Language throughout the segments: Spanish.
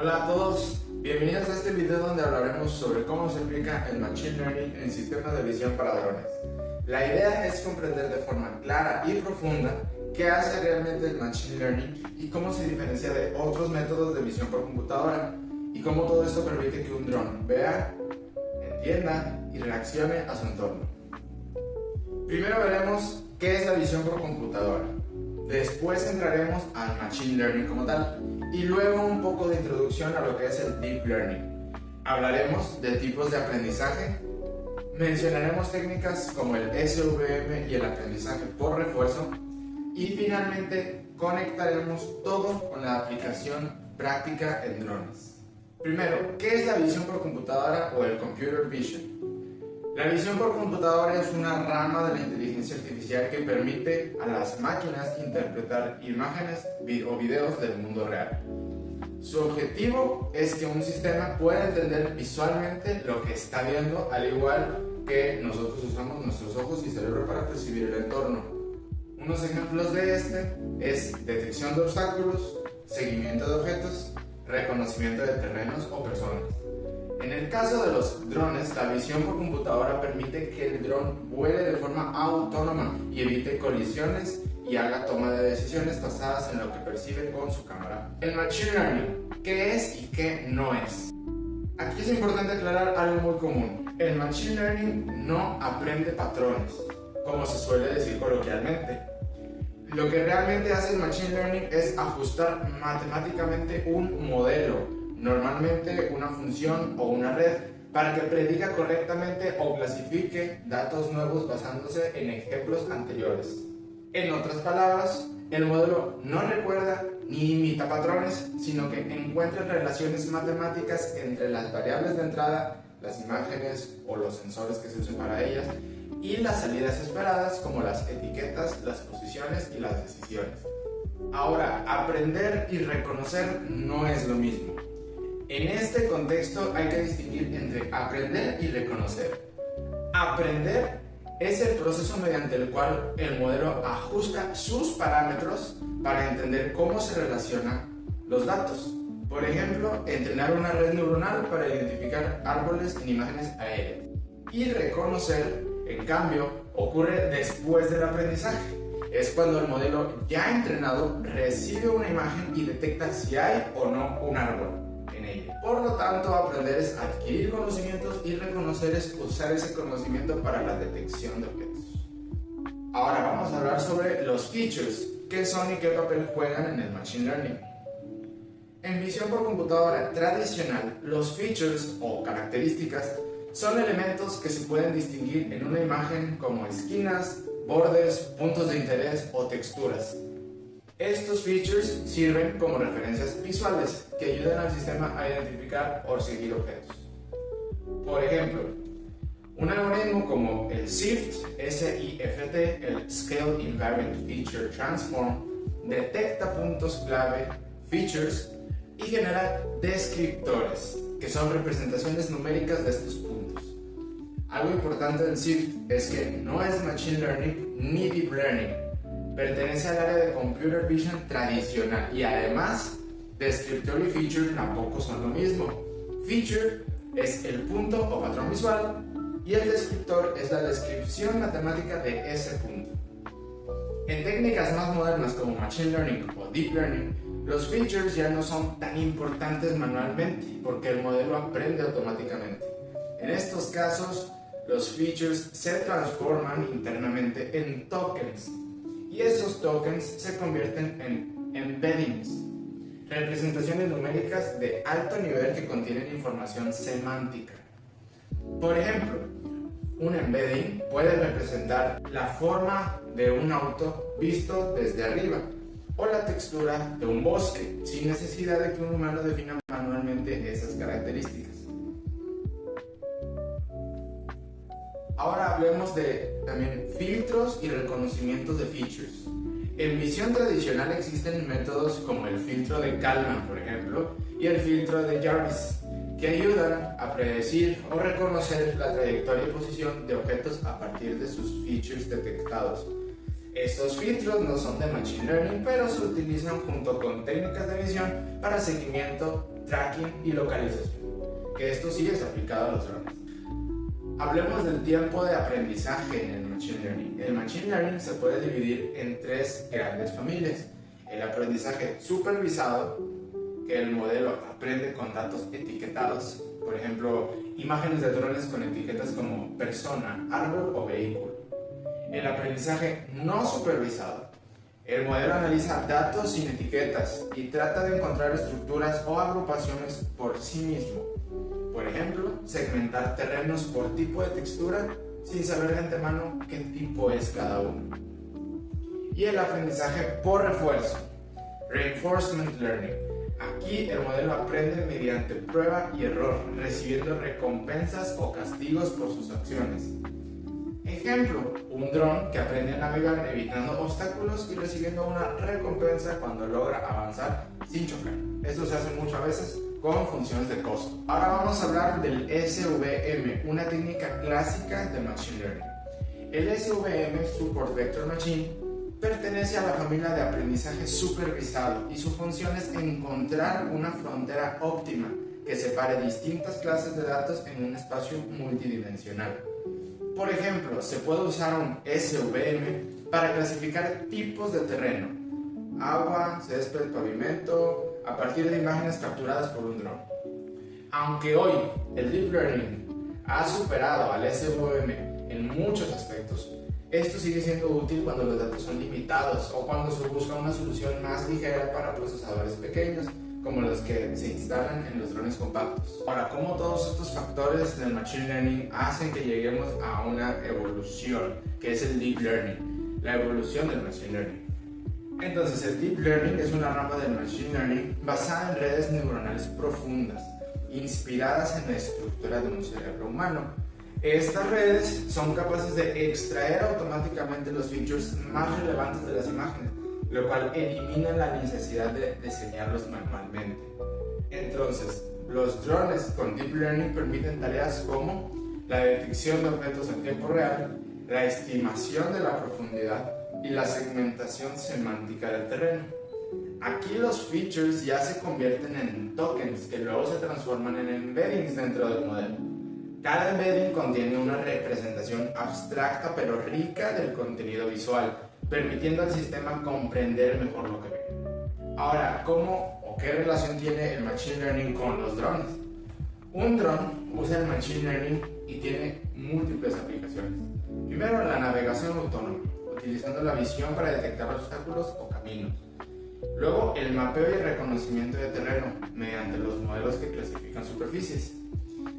Hola a todos, bienvenidos a este video donde hablaremos sobre cómo se aplica el Machine Learning en sistemas de visión para drones. La idea es comprender de forma clara y profunda qué hace realmente el Machine Learning y cómo se diferencia de otros métodos de visión por computadora y cómo todo esto permite que un dron vea, entienda y reaccione a su entorno. Primero veremos qué es la visión por computadora. Después entraremos al Machine Learning como tal y luego un poco de introducción a lo que es el Deep Learning. Hablaremos de tipos de aprendizaje, mencionaremos técnicas como el SVM y el aprendizaje por refuerzo y finalmente conectaremos todo con la aplicación práctica en drones. Primero, ¿qué es la visión por computadora o el Computer Vision? La visión por computadora es una rama de la inteligencia artificial que permite a las máquinas interpretar imágenes o videos del mundo real. Su objetivo es que un sistema pueda entender visualmente lo que está viendo, al igual que nosotros usamos nuestros ojos y cerebro para percibir el entorno. Unos ejemplos de este es detección de obstáculos, seguimiento de objetos, reconocimiento de terrenos o personas. En el caso de los drones, la visión por computadora permite que el dron vuele de forma autónoma y evite colisiones y haga toma de decisiones basadas en lo que percibe con su cámara. El Machine Learning, ¿qué es y qué no es? Aquí es importante aclarar algo muy común. El Machine Learning no aprende patrones, como se suele decir coloquialmente. Lo que realmente hace el Machine Learning es ajustar matemáticamente un modelo, normalmente una función o una red, para que prediga correctamente o clasifique datos nuevos basándose en ejemplos anteriores. En otras palabras, el modelo no recuerda ni imita patrones, sino que encuentra relaciones matemáticas entre las variables de entrada, las imágenes o los sensores que se usen para ellas, y las salidas esperadas como las etiquetas, las posiciones y las decisiones. Ahora, aprender y reconocer no es lo mismo. En este contexto hay que distinguir entre aprender y reconocer. Aprender es el proceso mediante el cual el modelo ajusta sus parámetros para entender cómo se relacionan los datos. Por ejemplo, entrenar una red neuronal para identificar árboles en imágenes aéreas. Y reconocer, en cambio, ocurre después del aprendizaje. Es cuando el modelo ya entrenado recibe una imagen y detecta si hay o no un árbol en ella. Por lo tanto, aprender es adquirir conocimientos y reconocer es usar ese conocimiento para la detección de objetos. Ahora vamos a hablar sobre los features, qué son y qué papel juegan en el Machine Learning. En visión por computadora tradicional, los features o características son elementos que se pueden distinguir en una imagen como esquinas, bordes, puntos de interés o texturas. Estos features sirven como referencias visuales que ayudan al sistema a identificar o seguir objetos. Por ejemplo, un algoritmo como el SIFT, S-I-F-T, el Scale Invariant Feature Transform, detecta puntos clave, features, y genera descriptores, que son representaciones numéricas de estos puntos. Algo importante del SIFT es que no es Machine Learning ni Deep Learning. Pertenece al área de Computer Vision tradicional y además, descriptor y feature tampoco son lo mismo. Feature es el punto o patrón visual y el descriptor es la descripción matemática de ese punto. En técnicas más modernas como Machine Learning o Deep Learning, los features ya no son tan importantes manualmente porque el modelo aprende automáticamente. En estos casos, los features se transforman internamente en tokens y esos tokens se convierten en embeddings, representaciones numéricas de alto nivel que contienen información semántica. Por ejemplo, un embedding puede representar la forma de un auto visto desde arriba o la textura de un bosque, sin necesidad de que un humano defina manualmente esas características. Ahora hablemos de también filtros y reconocimientos de features. En visión tradicional existen métodos como el filtro de Kalman, por ejemplo, y el filtro de Jarvis, que ayudan a predecir o reconocer la trayectoria y posición de objetos a partir de sus features detectados. Estos filtros no son de Machine Learning, pero se utilizan junto con técnicas de visión para seguimiento tracking y localización, que esto sí es aplicado a los drones. Hablemos del tiempo de aprendizaje en el Machine Learning. El Machine Learning se puede dividir en tres grandes familias. El aprendizaje supervisado, que el modelo aprende con datos etiquetados, por ejemplo, imágenes de drones con etiquetas como persona, árbol o vehículo. El aprendizaje no supervisado. El modelo analiza datos sin etiquetas y trata de encontrar estructuras o agrupaciones por sí mismo. Por ejemplo, segmentar terrenos por tipo de textura sin saber de antemano qué tipo es cada uno. Y el aprendizaje por refuerzo, Reinforcement Learning. Aquí el modelo aprende mediante prueba y error, recibiendo recompensas o castigos por sus acciones. Ejemplo, un dron que aprende a navegar evitando obstáculos y recibiendo una recompensa cuando logra avanzar sin chocar. Esto se hace muchas veces con funciones de costo. Ahora vamos a hablar del SVM, una técnica clásica de Machine Learning. El SVM, Support Vector Machine, pertenece a la familia de aprendizaje supervisado y su función es encontrar una frontera óptima que separe distintas clases de datos en un espacio multidimensional. Por ejemplo, se puede usar un SVM para clasificar tipos de terreno, agua, césped, pavimento, a partir de imágenes capturadas por un dron. Aunque hoy el Deep Learning ha superado al SVM en muchos aspectos, esto sigue siendo útil cuando los datos son limitados o cuando se busca una solución más ligera para procesadores pequeños, como los que se instalan en los drones compactos. Ahora, ¿cómo todos estos factores del Machine Learning hacen que lleguemos a una evolución, que es el Deep Learning, la evolución del Machine Learning? Entonces, el Deep Learning es una rama del Machine Learning basada en redes neuronales profundas, inspiradas en la estructura de un cerebro humano. Estas redes son capaces de extraer automáticamente los features más relevantes de las imágenes, lo cual elimina la necesidad de diseñarlos manualmente. Entonces, los drones con Deep Learning permiten tareas como la detección de objetos en tiempo real, la estimación de la profundidad y la segmentación semántica del terreno. Aquí los features ya se convierten en tokens que luego se transforman en embeddings dentro del modelo. Cada embedding contiene una representación abstracta pero rica del contenido visual, permitiendo al sistema comprender mejor lo que ve. Ahora, ¿cómo o qué relación tiene el Machine Learning con los drones? Un dron usa el Machine Learning y tiene múltiples aplicaciones. Primero, la navegación autónoma, utilizando la visión para detectar obstáculos o caminos. Luego, el mapeo y reconocimiento de terreno, mediante los modelos que clasifican superficies.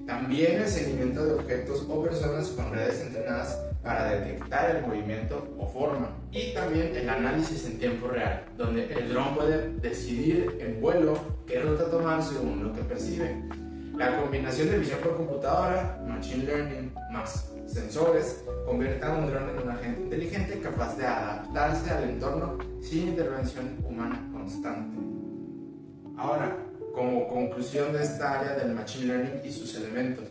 También el seguimiento de objetos o personas con redes entrenadas para detectar el movimiento o forma. Y también el análisis en tiempo real, donde el dron puede decidir en vuelo qué ruta tomar según lo que percibe. La combinación de visión por computadora, Machine Learning más sensores convierte a un dron en un agente inteligente capaz de adaptarse al entorno sin intervención humana constante. Ahora, como conclusión de esta área del Machine Learning y sus elementos,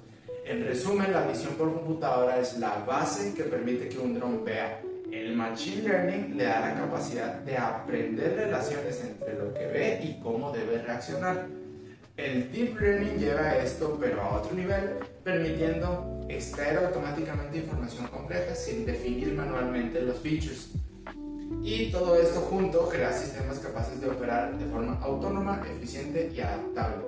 en resumen, la visión por computadora es la base que permite que un dron vea. El Machine Learning le da la capacidad de aprender relaciones entre lo que ve y cómo debe reaccionar. El Deep Learning lleva esto pero a otro nivel, permitiendo extraer automáticamente información compleja sin definir manualmente los features. Y todo esto junto crea sistemas capaces de operar de forma autónoma, eficiente y adaptable.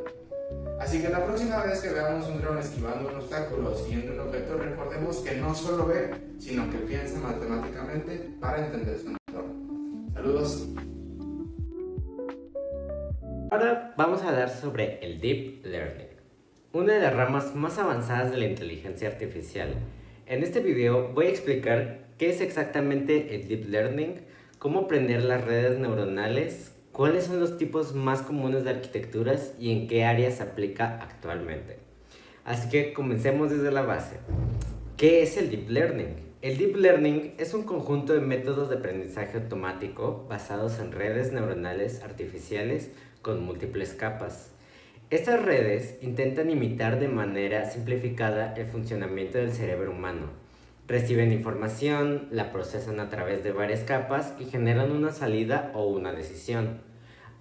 Así que la próxima vez que veamos un dron esquivando un obstáculo o siguiendo un objeto, recordemos que no solo ve, sino que piensa matemáticamente para entender su entorno. Saludos. Ahora vamos a hablar sobre el Deep Learning, una de las ramas más avanzadas de la inteligencia artificial. En este video voy a explicar qué es exactamente el Deep Learning, cómo aprender las redes neuronales, cuáles son los tipos más comunes de arquitecturas y en qué áreas se aplica actualmente. Así que comencemos desde la base. ¿Qué es el Deep Learning? El Deep Learning es un conjunto de métodos de aprendizaje automático basados en redes neuronales artificiales con múltiples capas. Estas redes intentan imitar de manera simplificada el funcionamiento del cerebro humano. Reciben información, la procesan a través de varias capas y generan una salida o una decisión.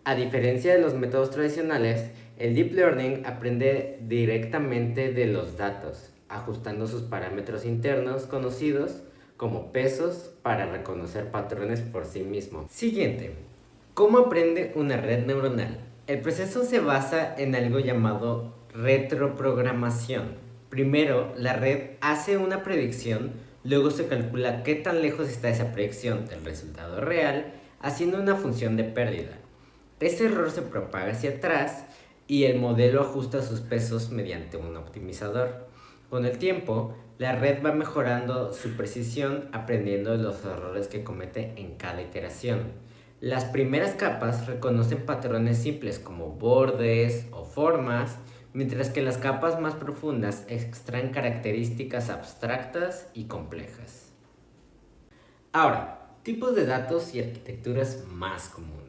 A diferencia de los métodos tradicionales, el Deep Learning aprende directamente de los datos, ajustando sus parámetros internos conocidos como pesos para reconocer patrones por sí mismo. Siguiente. ¿Cómo aprende una red neuronal? El proceso se basa en algo llamado retroprogramación. Primero, la red hace una predicción, luego se calcula qué tan lejos está esa predicción del resultado real, haciendo una función de pérdida. Ese error se propaga hacia atrás y el modelo ajusta sus pesos mediante un optimizador. Con el tiempo, la red va mejorando su precisión aprendiendo de los errores que comete en cada iteración. Las primeras capas reconocen patrones simples como bordes o formas, mientras que las capas más profundas extraen características abstractas y complejas. Ahora, tipos de datos y arquitecturas más comunes.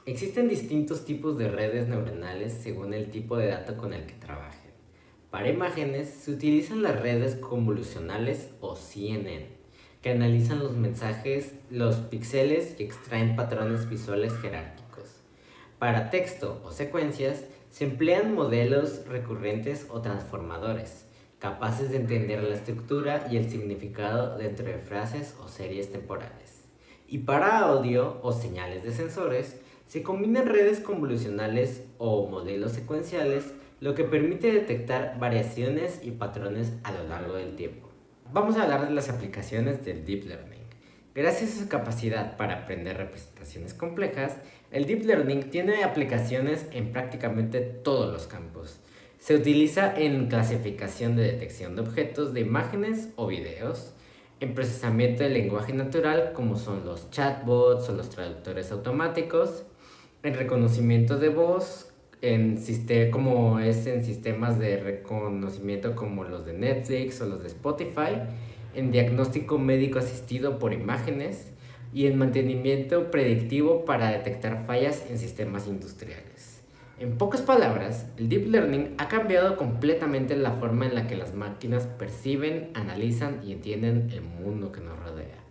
Existen distintos tipos de redes neuronales según el tipo de dato con el que trabajen. Para imágenes se utilizan las redes convolucionales o CNN, que analizan los mensajes, los píxeles y extraen patrones visuales jerárquicos. Para texto o secuencias se emplean modelos recurrentes o transformadores, capaces de entender la estructura y el significado dentro de frases o series temporales. Y para audio o señales de sensores, se combinan redes convolucionales o modelos secuenciales, lo que permite detectar variaciones y patrones a lo largo del tiempo. Vamos a hablar de las aplicaciones del Deep Learning. Gracias a su capacidad para aprender representaciones complejas, el Deep Learning tiene aplicaciones en prácticamente todos los campos. Se utiliza en clasificación de detección de objetos de imágenes o videos, en procesamiento de lenguaje natural como son los chatbots o los traductores automáticos, en reconocimiento de voz, como es en sistemas de reconocimiento como los de Netflix o los de Spotify, en diagnóstico médico asistido por imágenes y en mantenimiento predictivo para detectar fallas en sistemas industriales. En pocas palabras, el Deep Learning ha cambiado completamente la forma en la que las máquinas perciben, analizan y entienden el mundo que nos rodea.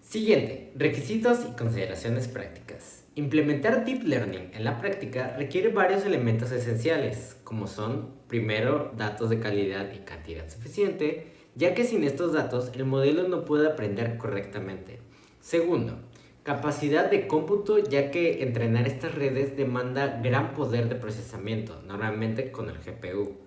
Siguiente, requisitos y consideraciones prácticas. Implementar Deep Learning en la práctica requiere varios elementos esenciales, como son, primero, datos de calidad y cantidad suficiente, ya que sin estos datos el modelo no puede aprender correctamente. Segundo, capacidad de cómputo, ya que entrenar estas redes demanda gran poder de procesamiento, normalmente con el GPU.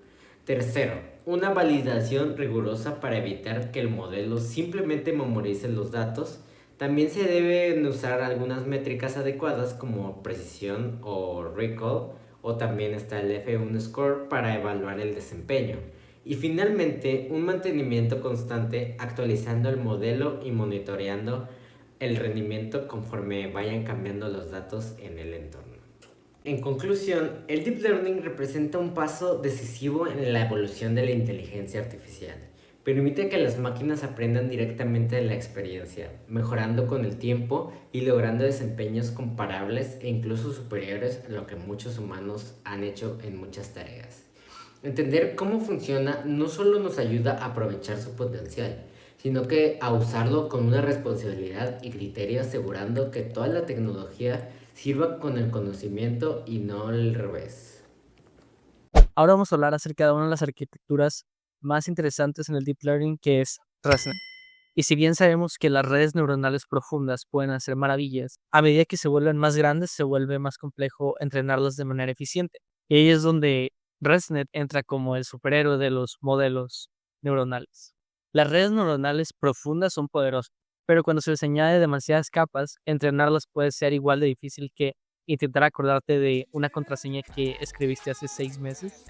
Tercero, una validación rigurosa para evitar que el modelo simplemente memorice los datos. También se deben usar algunas métricas adecuadas como precisión o recall, o también está el F1 score para evaluar el desempeño. Y finalmente, un mantenimiento constante actualizando el modelo y monitoreando el rendimiento conforme vayan cambiando los datos en el entorno. En conclusión, el Deep Learning representa un paso decisivo en la evolución de la inteligencia artificial. Permite que las máquinas aprendan directamente de la experiencia, mejorando con el tiempo y logrando desempeños comparables e incluso superiores a lo que muchos humanos han hecho en muchas tareas. Entender cómo funciona no solo nos ayuda a aprovechar su potencial, sino que a usarlo con una responsabilidad y criterio, asegurando que toda la tecnología sirva con el conocimiento y no al revés. Ahora vamos a hablar acerca de una de las arquitecturas más interesantes en el Deep Learning, que es ResNet. Y si bien sabemos que las redes neuronales profundas pueden hacer maravillas, a medida que se vuelven más grandes se vuelve más complejo entrenarlas de manera eficiente. Y ahí es donde ResNet entra como el superhéroe de los modelos neuronales. Las redes neuronales profundas son poderosas, pero cuando se les añade demasiadas capas, entrenarlas puede ser igual de difícil que intentar acordarte de una contraseña que escribiste hace 6 meses.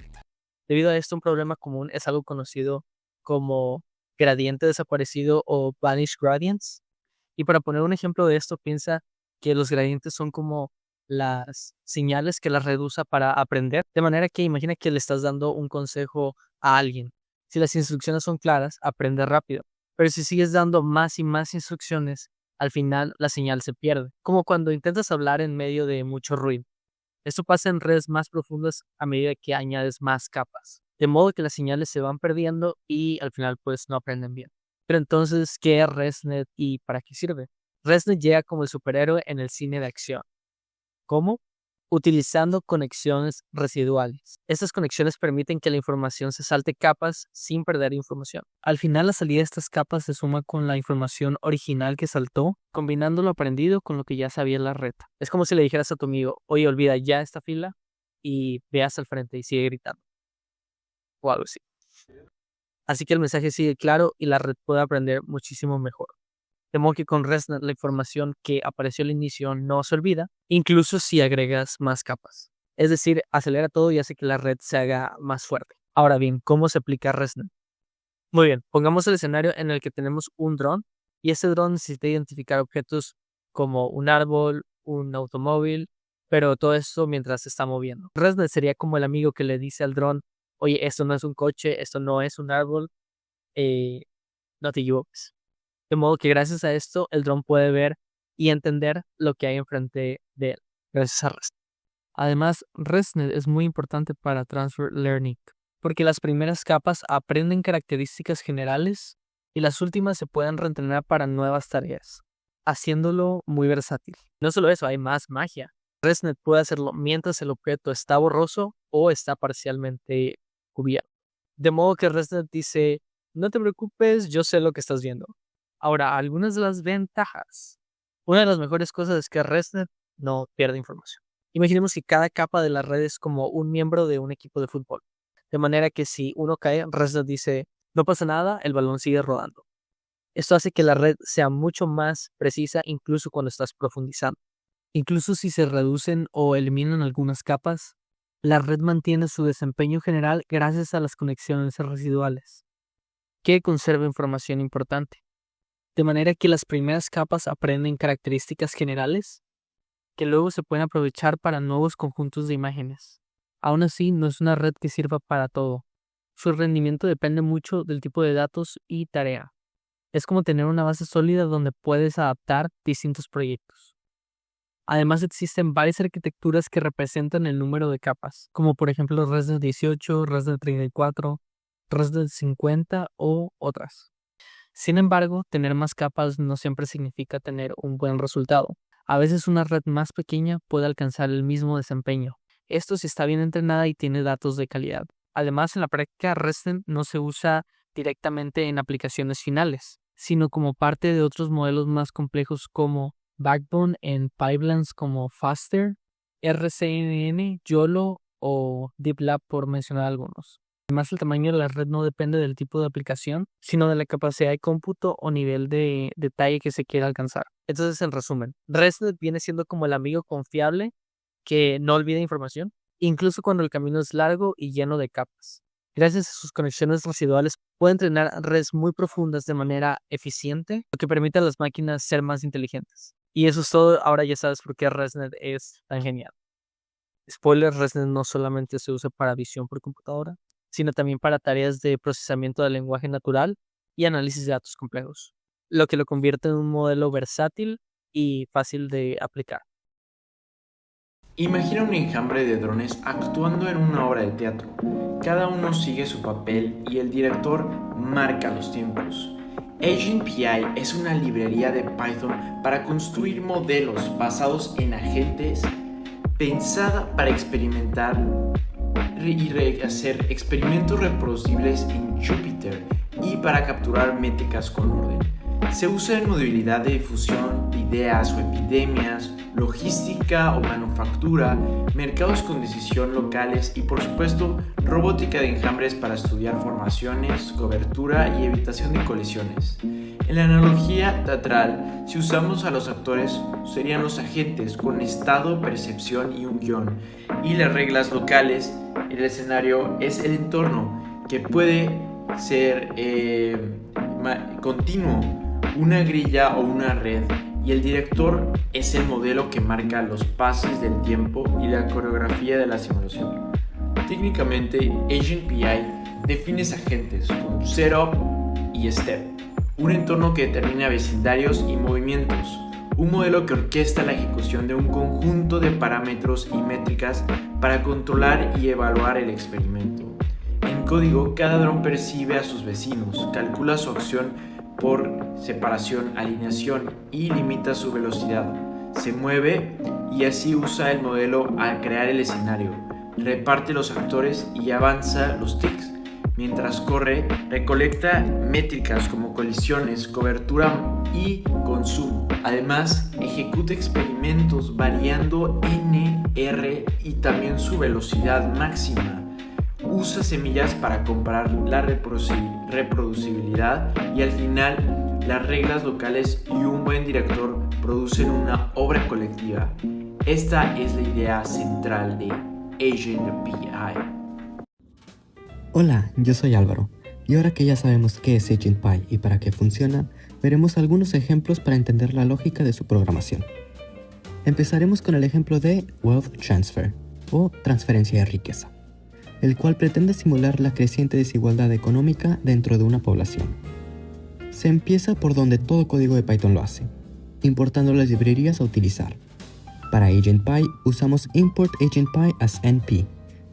Debido a esto, un problema común es algo conocido como gradiente desaparecido o vanished gradients. Y para poner un ejemplo de esto, piensa que los gradientes son como las señales que la red usa para aprender. De manera que imagina que le estás dando un consejo a alguien. Si las instrucciones son claras, aprende rápido. Pero si sigues dando más y más instrucciones, al final la señal se pierde. Como cuando intentas hablar en medio de mucho ruido. Esto pasa en redes más profundas a medida que añades más capas. De modo que las señales se van perdiendo y al final pues no aprenden bien. Pero entonces, ¿qué es ResNet y para qué sirve? ResNet llega como el superhéroe en el cine de acción. ¿Cómo? utilizando conexiones residuales. Estas conexiones permiten que la información se salte capas sin perder información. Al final, la salida de estas capas se suma con la información original que saltó, combinando lo aprendido con lo que ya sabía la red. Es como si le dijeras a tu amigo, oye, olvida ya esta fila y veas al frente y sigue gritando. O algo así. Así que el mensaje sigue claro y la red puede aprender muchísimo mejor. De modo que con ResNet la información que apareció al inicio no se olvida, incluso si agregas más capas. Es decir, acelera todo y hace que la red se haga más fuerte. Ahora bien, ¿cómo se aplica ResNet? Muy bien, pongamos el escenario en el que tenemos un dron y ese dron necesita identificar objetos como un árbol, un automóvil, pero todo eso mientras se está moviendo. ResNet sería como el amigo que le dice al dron, oye, esto no es un coche, esto no es un árbol, no te equivoques. De modo que gracias a esto el dron puede ver y entender lo que hay enfrente de él, gracias a ResNet. Además, ResNet es muy importante para Transfer Learning, porque las primeras capas aprenden características generales y las últimas se pueden reentrenar para nuevas tareas, haciéndolo muy versátil. No solo eso, hay más magia. ResNet puede hacerlo mientras el objeto está borroso o está parcialmente cubierto. De modo que ResNet dice, no te preocupes, yo sé lo que estás viendo. Ahora, algunas de las ventajas. Una de las mejores cosas es que ResNet no pierde información. Imaginemos que cada capa de la red es como un miembro de un equipo de fútbol. De manera que si uno cae, ResNet dice, no pasa nada, el balón sigue rodando. Esto hace que la red sea mucho más precisa incluso cuando estás profundizando. Incluso si se reducen o eliminan algunas capas, la red mantiene su desempeño general gracias a las conexiones residuales, que conserva información importante. De manera que las primeras capas aprenden características generales que luego se pueden aprovechar para nuevos conjuntos de imágenes. Aún así, no es una red que sirva para todo. Su rendimiento depende mucho del tipo de datos y tarea. Es como tener una base sólida donde puedes adaptar distintos proyectos. Además, existen varias arquitecturas que representan el número de capas, como por ejemplo ResNet 18, ResNet 34, ResNet 50 o otras. Sin embargo, tener más capas no siempre significa tener un buen resultado. A veces una red más pequeña puede alcanzar el mismo desempeño. Esto si está bien entrenada y tiene datos de calidad. Además, en la práctica, ResNet no se usa directamente en aplicaciones finales, sino como parte de otros modelos más complejos como Backbone en pipelines como Faster, RCNN, YOLO o DeepLab, por mencionar algunos. Además, el tamaño de la red no depende del tipo de aplicación, sino de la capacidad de cómputo o nivel de detalle que se quiera alcanzar. Entonces, en resumen, ResNet viene siendo como el amigo confiable que no olvida información, incluso cuando el camino es largo y lleno de capas. Gracias a sus conexiones residuales, puede entrenar redes muy profundas de manera eficiente, lo que permite a las máquinas ser más inteligentes. Y eso es todo. Ahora ya sabes por qué ResNet es tan genial. Spoiler, ResNet no solamente se usa para visión por computadora, sino también para tareas de procesamiento del lenguaje natural y análisis de datos complejos, lo que lo convierte en un modelo versátil y fácil de aplicar. Imagina un enjambre de drones actuando en una obra de teatro. Cada uno sigue su papel y el director marca los tiempos. AgentPI es una librería de Python para construir modelos basados en agentes pensada para experimentar y hacer experimentos reproducibles en Jupyter y para capturar métricas con orden. Se usa en movilidad de difusión de ideas o epidemias, logística o manufactura, mercados con decisión locales y por supuesto robótica de enjambres para estudiar formaciones, cobertura y evitación de colisiones. En la analogía teatral, si usamos a los actores, serían los agentes con estado, percepción y un guión, y las reglas locales, el escenario es el entorno, que puede ser continuo, una grilla o una red, y el director es el modelo que marca los pases del tiempo y la coreografía de la simulación. Técnicamente, AgentPI define agentes con setup y step, un entorno que determina vecindarios y movimientos, un modelo que orquesta la ejecución de un conjunto de parámetros y métricas para controlar y evaluar el experimento. En código, cada dron percibe a sus vecinos, calcula su acción por separación, alineación y limita su velocidad. se mueve y así usa el modelo a crear el escenario, reparte los actores y avanza los tics. Mientras corre, recolecta métricas como colisiones, cobertura y consumo. Además, ejecuta experimentos variando N, R y también su velocidad máxima. Usa semillas para comparar la reproducibilidad y al final las reglas locales y un buen director producen una obra colectiva. Esta es la idea central de Agent PI. Hola, yo soy Álvaro, y ahora que ya sabemos qué es Agent PI y para qué funciona, veremos algunos ejemplos para entender la lógica de su programación. Empezaremos con el ejemplo de Wealth Transfer, o transferencia de riqueza, el cual pretende simular la creciente desigualdad económica dentro de una población. Se empieza por donde todo código de Python lo hace, importando las librerías a utilizar. Para Agent PI usamos import Agent PI as NP,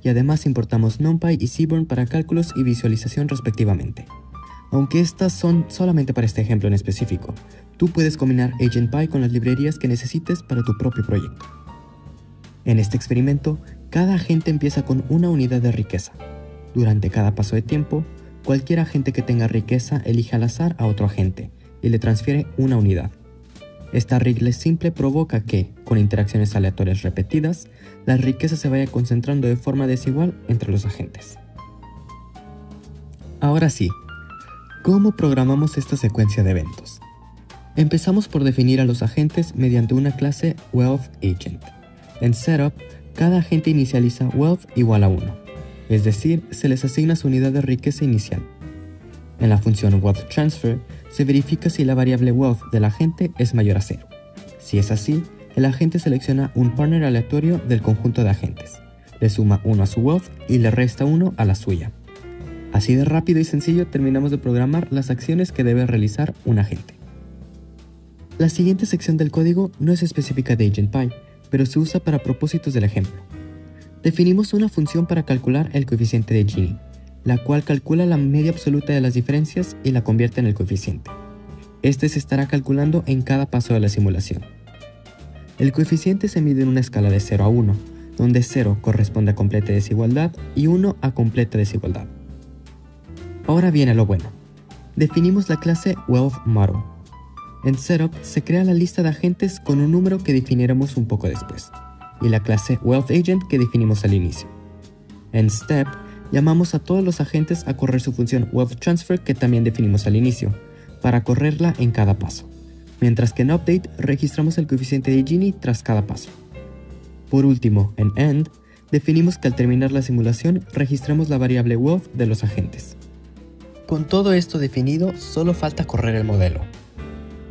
y además importamos NumPy y Seaborn para cálculos y visualización respectivamente. Aunque estas son solamente para este ejemplo en específico, tú puedes combinar Agent PI con las librerías que necesites para tu propio proyecto. En este experimento, cada agente empieza con una unidad de riqueza. Durante cada paso de tiempo, cualquier agente que tenga riqueza elige al azar a otro agente y le transfiere una unidad. Esta regla simple provoca que, con interacciones aleatorias repetidas, la riqueza se vaya concentrando de forma desigual entre los agentes. Ahora sí, ¿cómo programamos esta secuencia de eventos? Empezamos por definir a los agentes mediante una clase WealthAgent. En Setup, cada agente inicializa Wealth igual a 1, es decir, se les asigna su unidad de riqueza inicial. En la función WealthTransfer, se verifica si la variable Wealth del agente es mayor a 0. Si es así, el agente selecciona un partner aleatorio del conjunto de agentes, le suma 1 a su Wealth y le resta 1 a la suya. Así de rápido y sencillo terminamos de programar las acciones que debe realizar un agente. La siguiente sección del código no es específica de Agent PI, pero se usa para propósitos del ejemplo. Definimos una función para calcular el coeficiente de Gini, la cual calcula la media absoluta de las diferencias y la convierte en el coeficiente. Este se estará calculando en cada paso de la simulación. El coeficiente se mide en una escala de 0 a 1, donde 0 corresponde a completa desigualdad y 1 a completa desigualdad. Ahora viene lo bueno. Definimos la clase WealthModel. En Setup se crea la lista de agentes con un número que definiremos un poco después, y la clase WealthAgent que definimos al inicio. En Step, llamamos a todos los agentes a correr su función WealthTransfer que también definimos al inicio, para correrla en cada paso, mientras que en Update registramos el coeficiente de Gini tras cada paso. Por último, en End, definimos que al terminar la simulación registramos la variable Wealth de los agentes. Con todo esto definido, solo falta correr el modelo.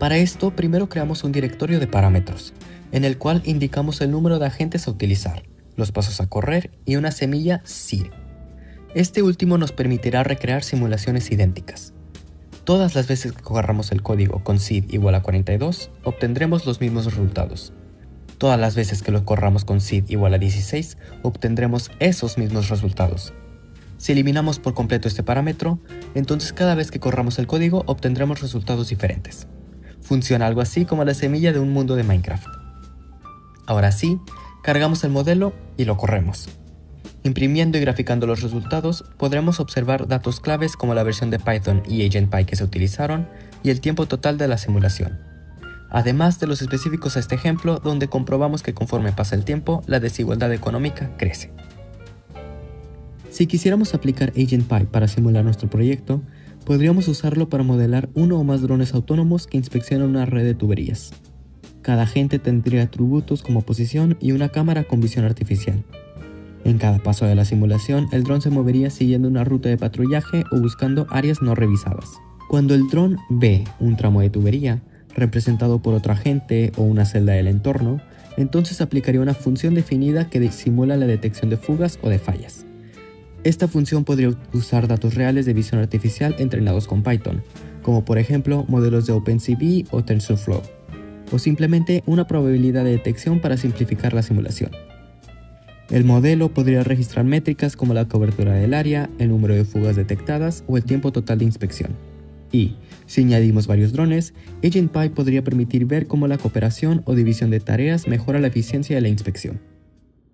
Para esto, primero creamos un directorio de parámetros, en el cual indicamos el número de agentes a utilizar, los pasos a correr y una semilla seed. Este último nos permitirá recrear simulaciones idénticas. Todas las veces que corramos el código con seed igual a 42, obtendremos los mismos resultados. Todas las veces que lo corramos con seed igual a 16, obtendremos esos mismos resultados. Si eliminamos por completo este parámetro, entonces cada vez que corramos el código obtendremos resultados diferentes. Funciona algo así como la semilla de un mundo de Minecraft. Ahora sí, cargamos el modelo y lo corremos. Imprimiendo y graficando los resultados, podremos observar datos claves como la versión de Python y Agent PI que se utilizaron y el tiempo total de la simulación. Además de los específicos a este ejemplo, donde comprobamos que conforme pasa el tiempo, la desigualdad económica crece. Si quisiéramos aplicar Agent PI para simular nuestro proyecto, podríamos usarlo para modelar uno o más drones autónomos que inspeccionan una red de tuberías. Cada agente tendría atributos como posición y una cámara con visión artificial. En cada paso de la simulación, el dron se movería siguiendo una ruta de patrullaje o buscando áreas no revisadas. Cuando el dron ve un tramo de tubería, representado por otro agente o una celda del entorno, entonces aplicaría una función definida que simula la detección de fugas o de fallas. Esta función podría usar datos reales de visión artificial entrenados con Python, como por ejemplo modelos de OpenCV o TensorFlow, o simplemente una probabilidad de detección para simplificar la simulación. El modelo podría registrar métricas como la cobertura del área, el número de fugas detectadas o el tiempo total de inspección. Y, Si añadimos varios drones, Agent Pi podría permitir ver cómo la cooperación o división de tareas mejora la eficiencia de la inspección.